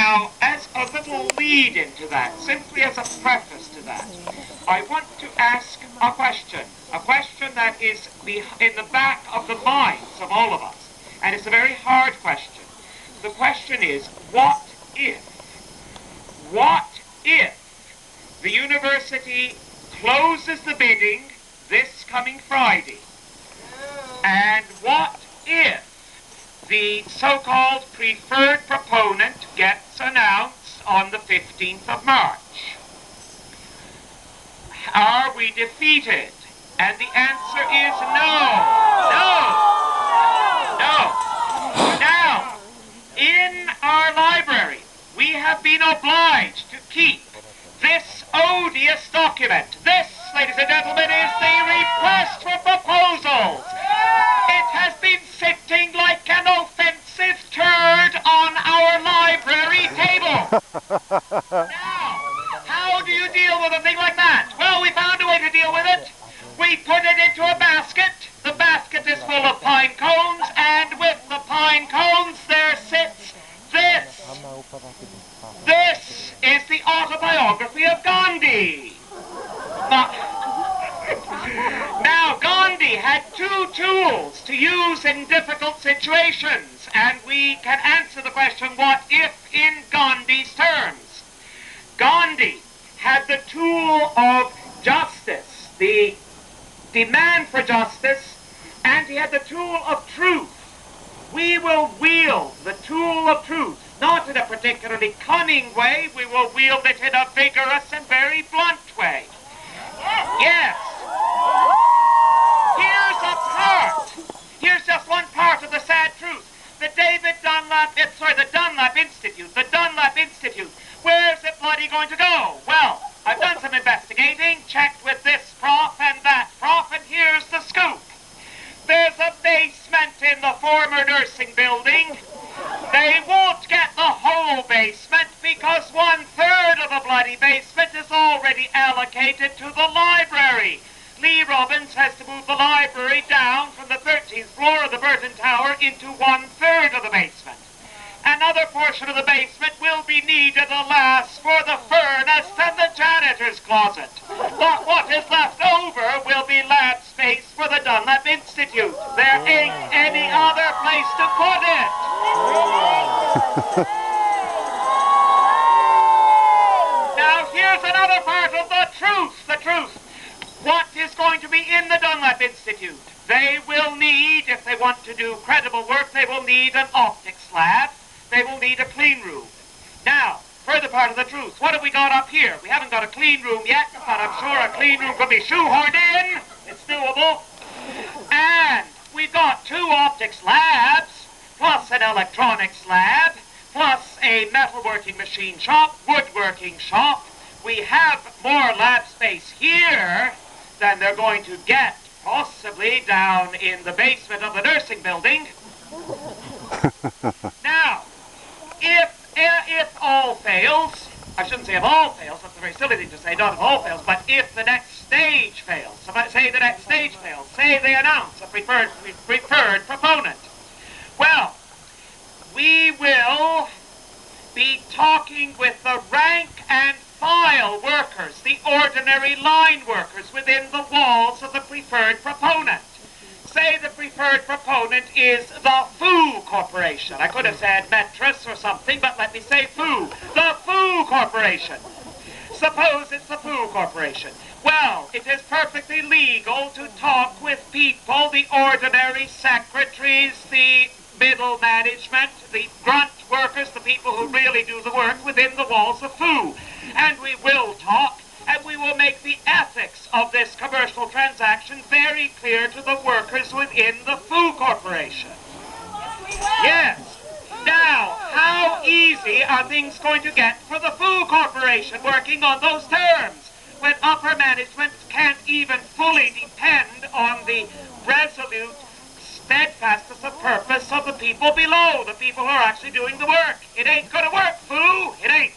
Now, as a little lead into that, simply as a preface to that, I want to ask a question that is in the back of the minds of all of us, and it's a very hard question. The question is, what if the university closes the bidding this coming Friday? And what if the so-called preferred proponent gets announced on the 15th of March? Are we defeated? And the answer is no. Now, in our library, we have been obliged to keep this odious document. This, ladies and gentlemen, is the request for proposals. It has been sitting like an offensive turd on our library table. Now, how do you deal with a thing like that? Well, we found a way to deal with it. We put it into a basket. The basket is full of pine cones, and with the pine cones there sits this. This is the autobiography of Gandhi. Now, Gandhi had two tools to use in difficult situations, and we can answer the question, what if, in Gandhi's terms? Gandhi had the tool of justice, the demand for justice, and he had the tool of truth. We will wield the tool of truth, not in a particularly cunning way. We will wield it in a vigorous and very blunt way. Yes. Here's just one part of the sad truth. The Dunlap Institute, where's it bloody going to go? Well, I've done some investigating, checked with this prof and that prof, and here's the scoop. There's a basement in the former nursing building. They won't get the whole basement because 1/3 of the bloody basement is already allocated to the library. Lee Robbins has to move the library down from the 13th floor of the Burton Tower into 1/3 of the basement. Another portion of the basement will be needed, alas, for the furnace and the janitor's closet. But what is left over will be lab space for the Dunlap Institute. There ain't any other place to put it. Now here's another part of the truth. What is going to be in the Dunlap Institute? They will need, if they want to do credible work, they will need an optics lab. They will need a clean room. Now, further part of the truth. What have we got up here? We haven't got a clean room yet, but I'm sure a clean room could be shoehorned in. It's doable. And we've got 2 optics labs, plus an electronics lab, plus a metalworking machine shop, woodworking shop. We have more lab space here than they're going to get, possibly down in the basement of the nursing building. Now, if all fails, I shouldn't say if all fails, that's a very silly thing to say, not if all fails, but if the next stage fails, say the next stage fails, say they announce a preferred proponent, well, we will be talking with the rank and file workers, the ordinary line workers within the walls of the preferred proponent. Say the preferred proponent is the Foo Corporation. I could have said Metris or something, but let me say Foo. The Foo Corporation. Suppose it's the Foo Corporation. Well, it is perfectly legal to talk with people, the ordinary secretaries, the middle management, the grunt workers, the people who really do the work within the walls of Foo. And we will talk, and we will make the ethics of this commercial transaction very clear to the workers within the Foo Corporation. Yes. Now, how easy are things going to get for the Foo Corporation working on those terms when upper management can't even fully depend on the resolute steadfastness of purpose of the people below, the people who are actually doing the work? It ain't gonna work, Foo. It ain't.